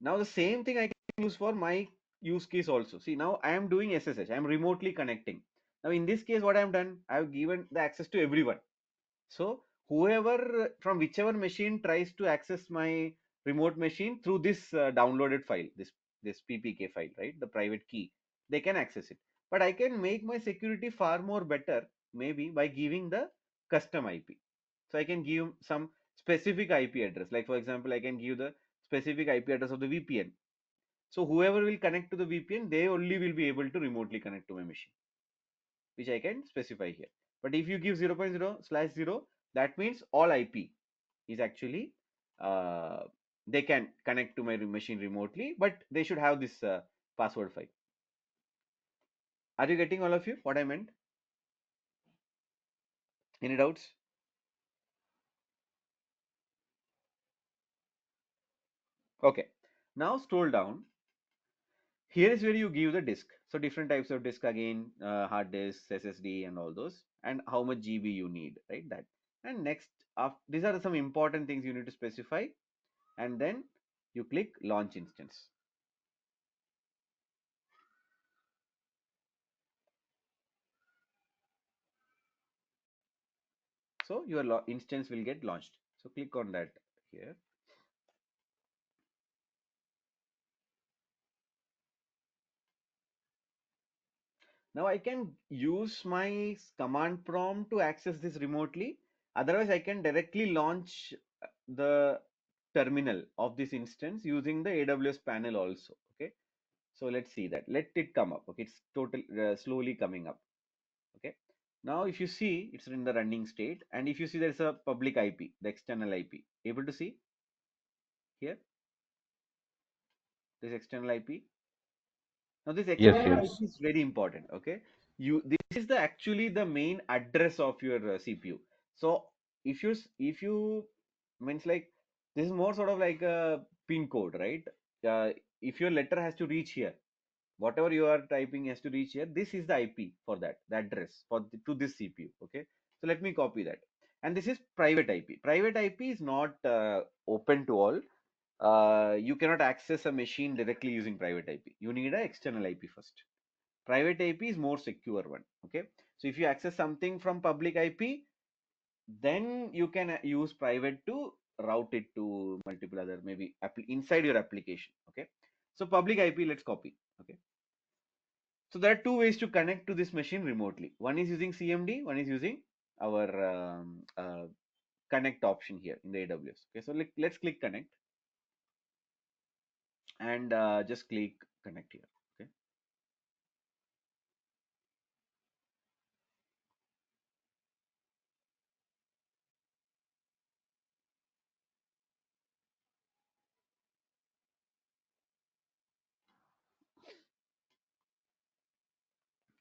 Now the same thing I can use for my use case also. See, now I am doing SSH. I am remotely connecting. Now in this case, what I have done, I have given the access to everyone. So whoever from whichever machine tries to access my remote machine through this downloaded file, this PPK file, right, the private key, they can access it. But I can make my security far more better, maybe by giving the custom IP. So I can give some specific IP address. Like for example, I can give the specific IP address of the VPN. So whoever will connect to the VPN, they only will be able to remotely connect to my machine, which I can specify here. But if you give 0.0/0, that means all IP is actually uh, they can connect to my machine remotely, but they should have this password file. Are you getting all of you what I meant? Any doubts? Okay. Now scroll down. Here is where you give the disk. So different types of disk again, hard disk, SSD, and all those, and how much GB you need, right? That. And next, these are some important things you need to specify, and then you click launch instance. So your instance will get launched. So click on that here. Now I can use my command prompt to access this remotely. Otherwise, I can directly launch the terminal of this instance using the AWS panel also. Okay. So let's see that. Let it come up. Okay. It's slowly coming up. Okay. Now, if you see, it's in the running state. And if you see there's a public IP, the external IP, able to see here, this external IP. Now this Yes, external yes. IP is very important. Okay, this is the actually the main address of your CPU. So if you means like this is more sort of like a pin code, right? If your letter has to reach here, whatever you are typing has to reach here. This is the IP for that, the address for to this CPU. Okay, so let me copy that. And this is private IP. Private IP is not open to all. You cannot access a machine directly using private IP. You need an external IP first. Private IP is more secure one. Okay, so if you access something from public IP, then you can use private to route it to multiple other maybe inside your application. Okay, so public IP, let's copy. Okay, so there are two ways to connect to this machine remotely. One is using CMD, one is using our connect option here in the AWS. Okay, so let's click connect and just click connect here. Okay.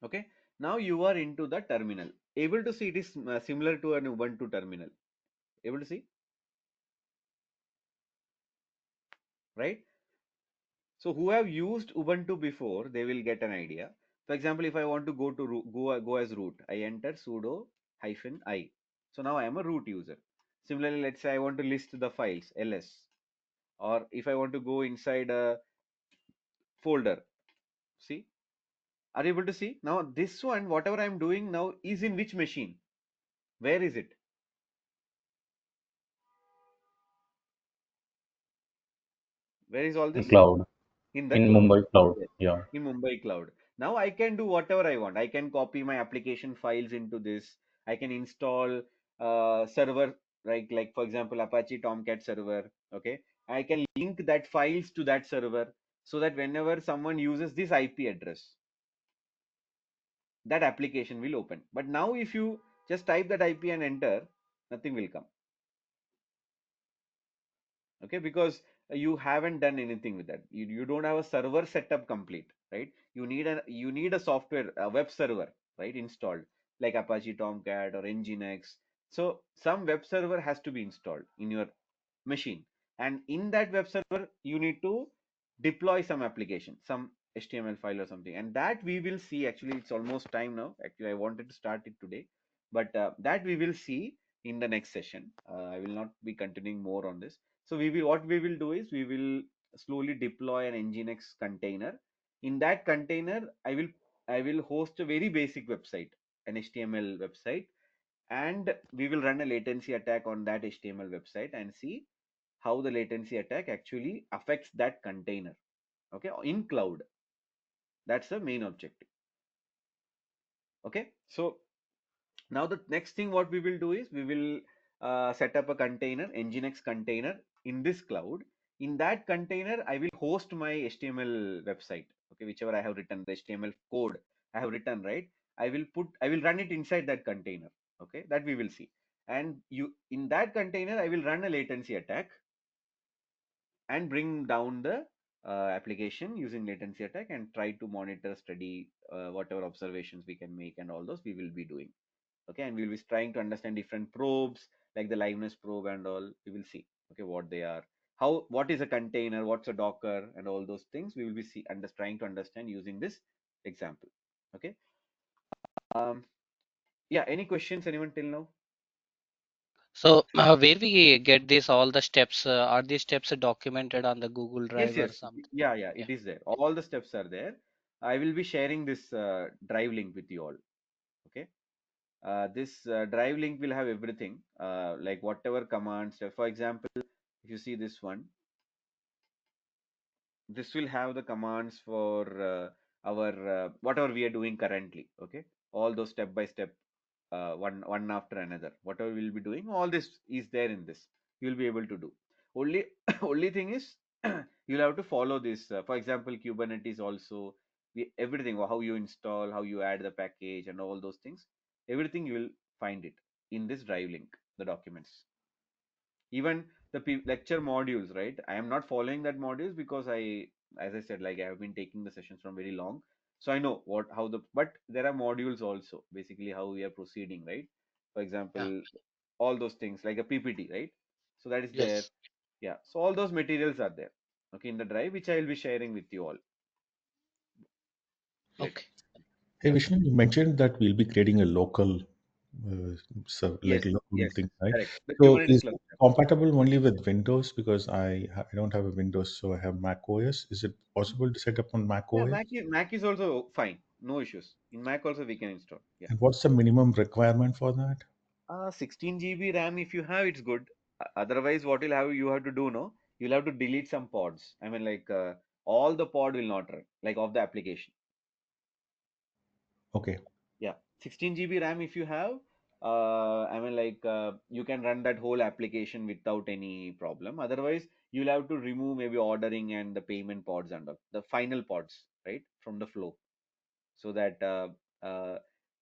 Okay, now you are into the terminal. Able to see it is similar to an Ubuntu terminal. Able to see, right? So who have used Ubuntu before, they will get an idea. For example, if I want to go to go as root, I enter sudo -i. So now I am a root user. Similarly, let's say I want to list the files ls, or if I want to go inside a folder, see, are you able to see? Now this one, whatever I'm doing now is in which machine? Where is it? Where is all In this? cloud, In the in cloud. Mumbai cloud. Yes, Yeah. in Mumbai cloud. Now I can do whatever I want. I can copy my application files into this. I can install server, like for example Apache Tomcat server. Okay, I can link that files to that server so that whenever someone uses this IP address, that application will open. But now if you just type that IP and enter, nothing will come. Okay, because you haven't done anything with that. You don't have a server setup complete, right? You need a software, a web server, right, installed, like Apache Tomcat or nginx. So some web server has to be installed in your machine, and in that web server you need to deploy some application, some HTML file or something, and that we will see. Actually, it's almost time now. Actually, I wanted to start it today, but that we will see in the next session. I will not be continuing more on this. So what we will do is we will slowly deploy an nginx container. In that container, I will host a very basic website, an HTML website, and we will run a latency attack on that HTML website and see how the latency attack actually affects that container. Okay, in cloud. That's the main objective. Okay, so now the next thing what we will do is we will set up a container, nginx container, in this cloud. In that container, I will host my HTML website. Okay, whichever I have written, the HTML code I have written, right? I will run it inside that container. Okay, that we will see. And in that container, I will run a latency attack and bring down the application using latency attack and try to monitor, study whatever observations we can make, and all those we will be doing. Okay, and we'll be trying to understand different probes like the liveness probe and all. We will see, okay, what they are, what is a container, what's a docker, and all those things we will be trying to understand using this example. Okay, yeah, any questions, anyone till now? So where we get this all the steps? Are these steps documented on the Google Yes, Drive or yes, something? yeah, Yeah. it is there. All the steps are there. I will be sharing this drive link with you all. Okay, this drive link will have everything, like whatever commands. For example, if you see this one, this will have the commands for our whatever we are doing currently. Okay, all those step by step, one after another, whatever we'll be doing, all this is there in this. You'll be able to do. Only only thing is you'll have to follow this. For example, Kubernetes also, everything, how you install, how you add the package, and all those things, everything you will find it in this drive link, the documents. Even the lecture modules, right? I am not following that modules because as I said, like I have been taking the sessions from very long, so I know but there are modules also, basically how we are proceeding, right? For Yeah. example, all those things like a PPT, right? So that is there. Yes. Yeah. So all those materials are there, okay, in the drive, which I will be sharing with you all later. Okay. Hey, Vishnu, you mentioned that we'll be creating a local, like Yes. local Yes. thing, right? Correct. The So Kubernetes is it cluster. compatible only with Windows? Because I don't have a Windows, so I have Mac OS. Is it possible to set up on Mac Yeah, OS? Mac is also fine. No issues. In Mac also we can install. Yeah. And what's the minimum requirement for that? 16 GB RAM if you have, it's good. Otherwise, what you have to do, no? You'll have to delete some pods. I mean, like all the pod will not run, like of the application. Okay. Yeah, 16 GB RAM if you have, I mean, like you can run that whole application without any problem. Otherwise, you'll have to remove maybe ordering and the payment pods and the final pods, right, from the flow, so that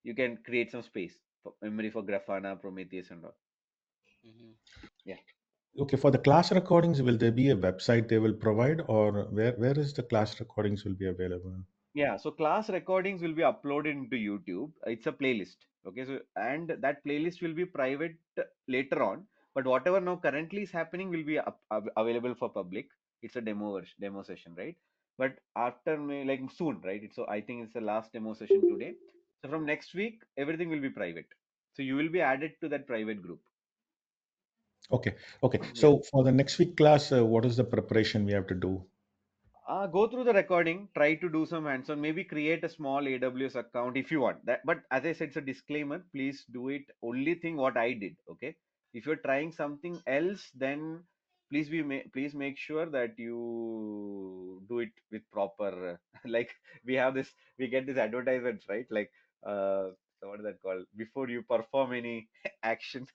you can create some space for memory for Grafana, Prometheus, and all. Mhm. Yeah. Okay, for the class recordings, will there be a website they will provide, or where is the class recordings will be available? Yeah, so class recordings will be uploaded into YouTube. It's a playlist. Okay, so and that playlist will be private later on. But whatever now currently is happening will be available for public. It's a demo session, right? But after like soon, right? So I think it's the last demo session today. So from next week, everything will be private. So you will be added to that private group. Okay, okay. Yeah. So for the next week class, what is the preparation we have to do? Go through the recording, try to do some hands-on, maybe create a small AWS account if you want that. But as I said, it's a disclaimer. Please do it only thing what I did. Okay. If you're trying something else, then please make sure that you do it with proper like we get these advertisements, right? Like so what is that called? Before you perform any action.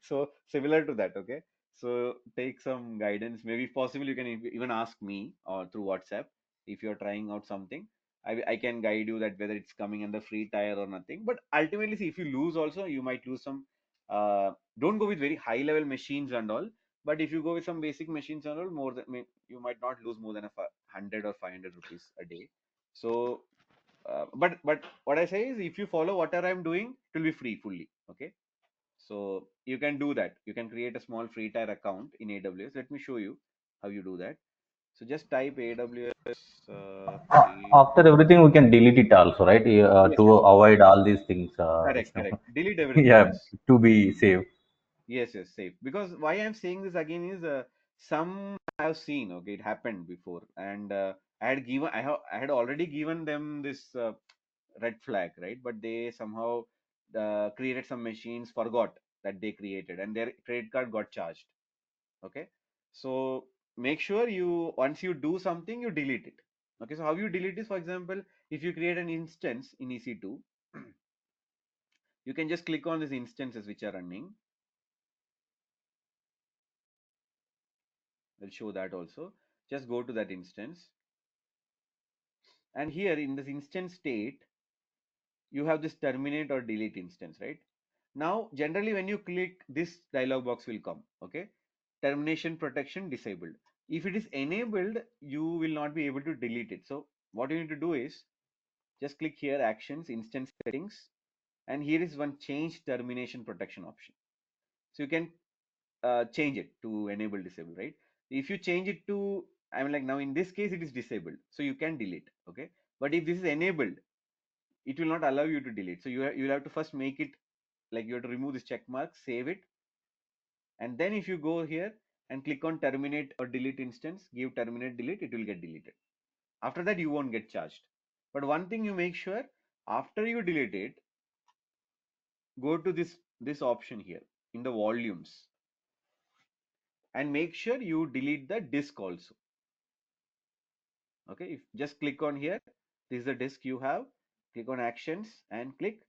So similar to that, okay? So take some guidance. Maybe if possible, you can even ask me or through WhatsApp if you're trying out something. I can guide you that whether it's coming under free tier or nothing. But ultimately, see, if you lose also, you might lose some. Don't go with very high level machines and all. But if you go with some basic machines and all, you might not lose more than 100 or 500 rupees a day. So, but what I say is, if you follow whatever I'm doing, it will be free fully. Okay, so you can do that. You can create a small free tier account in AWS. Let me show you how you do that. So just type AWS free. After everything, we can delete it also, right? Yes, To yes, avoid all these things, correct, Vishnu. correct. Delete everything. Yeah, Yes, to be safe. yes, yes, safe. Because why I'm saying this again is some I have seen. Okay, it happened before, and I had already given them this red flag, right? But they somehow created some machines, forgot that they created, and their credit card got charged. Okay, so make sure you once you do something you delete it. Okay, so how you delete is, for example, if you create an instance in EC2, you can just click on these instances which are running. I'll show that also. Just go to that instance, and here in this instance state you have this terminate or delete instance, right? Now generally when you click, this dialog box will come. Okay, termination protection disabled. If it is enabled, you will not be able to delete it. So what you need to do is just click here, actions, instance settings, and here is one change termination protection option. So you can change it to enable disable, right? If you change it to, I mean, like now in this case it is disabled, so you can delete. Okay, but if this is enabled, it will not allow you to delete. So you will have to first make it like you have to remove this check mark, save it, and then if you go here and click on terminate or delete instance, give terminate delete, it will get deleted. After that you won't get charged. But one thing you make sure, after you delete it, go to this option here in the volumes and make sure you delete the disk also. Okay, if just click on here, this is the disk you have, click on actions and click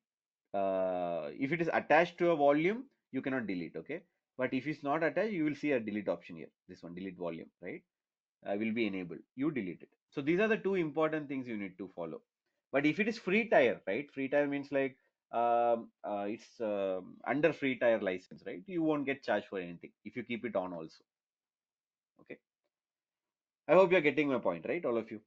if it is attached to a volume you cannot delete. Okay, but if it's not attached, you will see a delete option here, this one, delete volume, right? Will be enabled, you delete it. So these are the two important things you need to follow. But if it is free tier, right, free tier means like it's under free tier license, right? You won't get charged for anything if you keep it on also. Okay, I hope you're getting my point, right? All of you.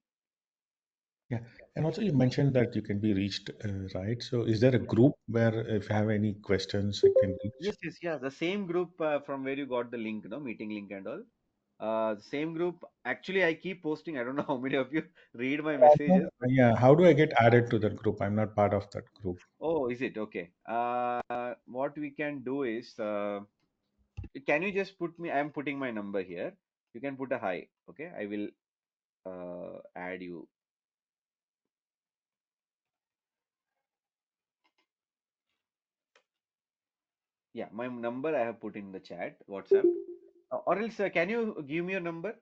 Yeah. And also you mentioned that you can be reached, right? So is there a Yeah. group where if you have any questions, you can reach? Yes, yes, yeah. The same group from where you got the link, meeting link and all. The same group. Actually, I keep posting. I don't know how many of you read my messages. Yeah. How do I get added to that group? I'm not part of that group. Oh, is it okay? What we can do is, can you just put me? I'm putting my number here. You can put a hi. Okay, I will add you. Yeah, my number I have put in the chat, WhatsApp. Or else, can you give me your number?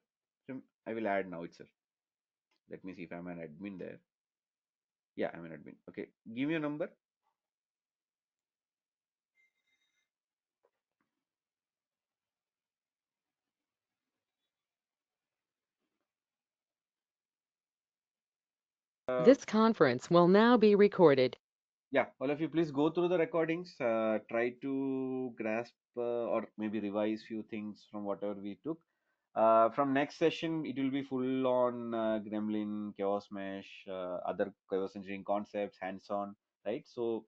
I will add now itself. Let me see if I'm an admin there. Yeah, I'm an admin. Okay, give me your number. This conference will now be recorded. Yeah, all of you, please go through the recordings. Try to grasp or maybe revise few things from whatever we took. From next session, it will be full on Gremlin, Chaos Mesh, other chaos engineering concepts, hands-on, right? So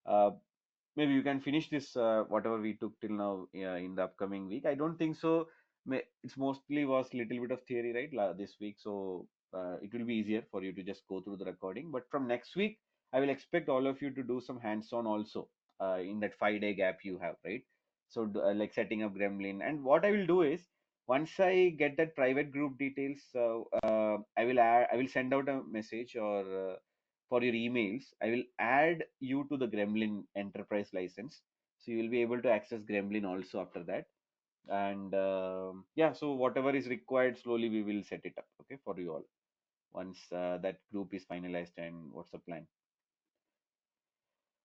uh, maybe you can finish this whatever we took till now in the upcoming week. I don't think so. It's mostly was little bit of theory, right, this week. So it will be easier for you to just go through the recording. But from next week, I will expect all of you to do some hands-on also in that 5 day gap you have, right? So like setting up Gremlin. And what I will do is once I get that private group details, I will send out a message or for your emails. I will add you to the Gremlin enterprise license, so you will be able to access Gremlin also after that. And yeah, so whatever is required, slowly we will set it up, okay, for you all once that group is finalized and what's the plan.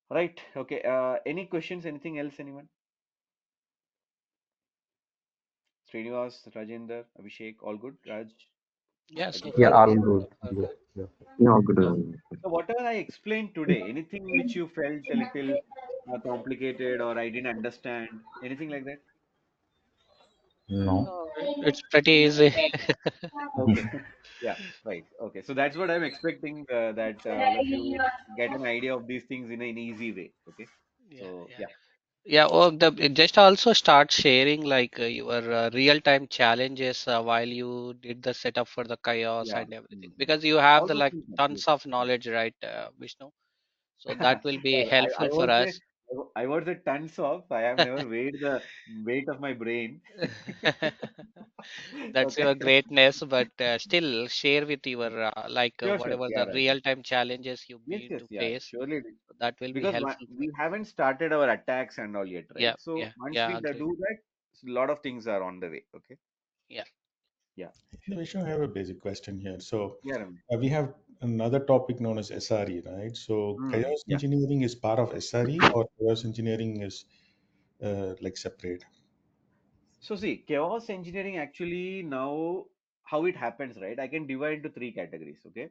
Right. Okay. Any questions? Anything else? Anyone? Srinivas, Rajender, Abhishek, all good? Raj, Yeah, so Ajit. Yeah, far all good. good. Uh, Good. Yeah. Yeah, all good. So whatever I explained today, anything which you felt a little complicated or I didn't understand, anything like that? No. no, it's pretty easy. Okay. Yeah, right. Okay. So that's what I'm expecting that all of you get an idea of these things in an easy way. Okay. Yeah, So yeah. yeah. Yeah, or just also start sharing like your real-time challenges while you did the setup for the chaos Yeah. and everything, Mhm. because you have All the those like things. tons Yes. of knowledge, right, Vishnu? So that will be Well, I helpful for won't say us. I won't say tons of. I have never weighed the weight of my brain. That's Okay. your greatness, but still share with your like Sure, sure. whatever Yeah, the right. real-time challenges you've Yes, been yes, to yeah, face. surely. So that will be Because helpful for we haven't started our attacks and all yet, right? yeah, So yeah, once yeah, we agreed. do that, a lot of things are on the way. Okay. Yeah. Yeah. Hey, Vishnu, I have a basic question here. So Yeah, Raman. we have another topic known as SRE, right? So chaos Yeah. engineering is part of SRE or chaos engineering is like separate? So see, chaos engineering actually now how it happens, right? I can divide into three categories. Okay.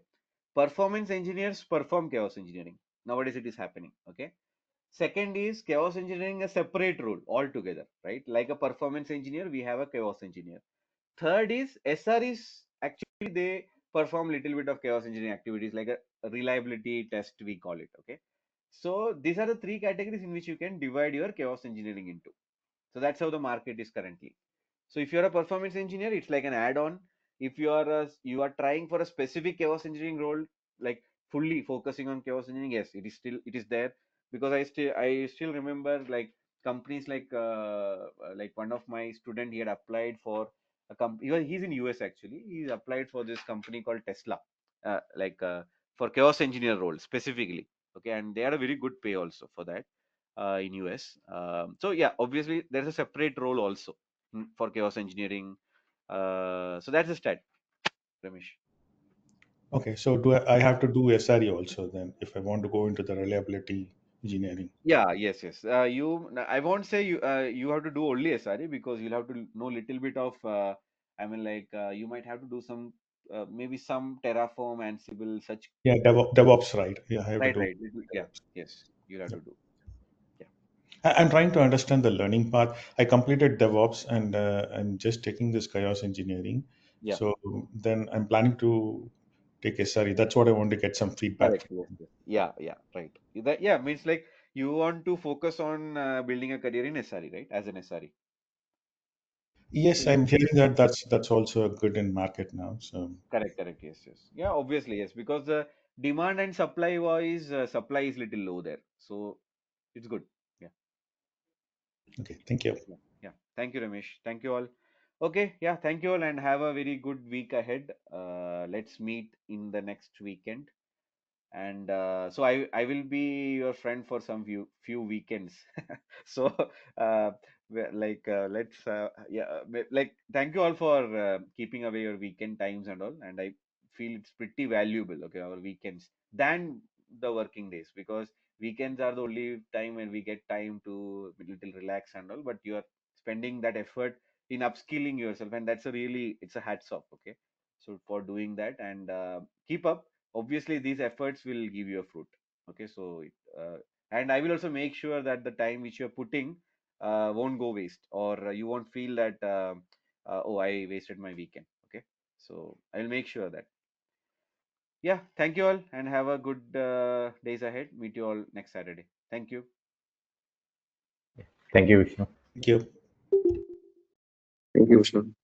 Performance engineers perform chaos engineering. Nowadays it is happening. Okay. Second is chaos engineering a separate role altogether, right? Like a performance engineer, we have a chaos engineer. Third is SR is actually they perform little bit of chaos engineering activities like a reliability test, we call it. Okay. So these are the three categories in which you can divide your chaos engineering into. So that's how the market is currently. So if you're a performance engineer, it's like an add-on. If you are trying for a specific chaos engineering role, like fully focusing on chaos engineering, yes, it is there because I still remember like companies like one of my student he had applied for a company. He's in US actually. He's applied for this company called Tesla, like for chaos engineer role specifically. Okay, and they had a very good pay also for that in US. So yeah, obviously there's a separate role also for chaos engineering. So that's the stat, Ramesh. Okay, so I have to do SRE also then if I want to go into the reliability engineering? Yeah, yes, yes. I won't say you have to do only SRE because you'll have to know little bit of. I mean, like you might have to do some maybe some Terraform, Ansible, such. Yeah, DevOps, right? Yeah, I have to Right, do right. Yeah, DevOps. yes, you'll have Yeah. to do. Yeah. I'm trying to understand the learning path. I completed DevOps and I'm just taking this chaos engineering. Yeah. So then I'm planning to take SRE. That's what I want to get some feedback Correct. from. Yes. Yes. Yeah. Yeah. Right. That, yeah, means like you want to focus on building a career in SRE, right? As an SRE. So Yes, you, I'm hearing that that's also good in market now. So correct. Correct. Yes. Yes. Yeah. Obviously, yes. Because the demand and supply wise, supply is little low there. So it's good. Yeah. okay, thank you. Yeah. Yeah. Thank you, Ramesh. Thank you all. Okay. Yeah. Thank you all and have a very good week ahead. Let's meet in the next weekend. And so I will be your friend for some few weekends. So let's like thank you all for keeping away your weekend times and all, and I feel it's pretty valuable, okay, our weekends than the working days, because weekends are the only time when we get time to little relax and all, but you are spending that effort in upskilling yourself, and that's a really, it's a hats off, okay, so for doing that. And keep up. Obviously these efforts will give you a fruit, okay, so and I will also make sure that the time which you're putting won't go waste, or you won't feel that oh, I wasted my weekend, okay, so I will make sure that. Yeah, thank you all and have a good days ahead. Meet you all next Saturday. Thank you. Thank you, Vishnu. Thank you. Thank you, Vishnu.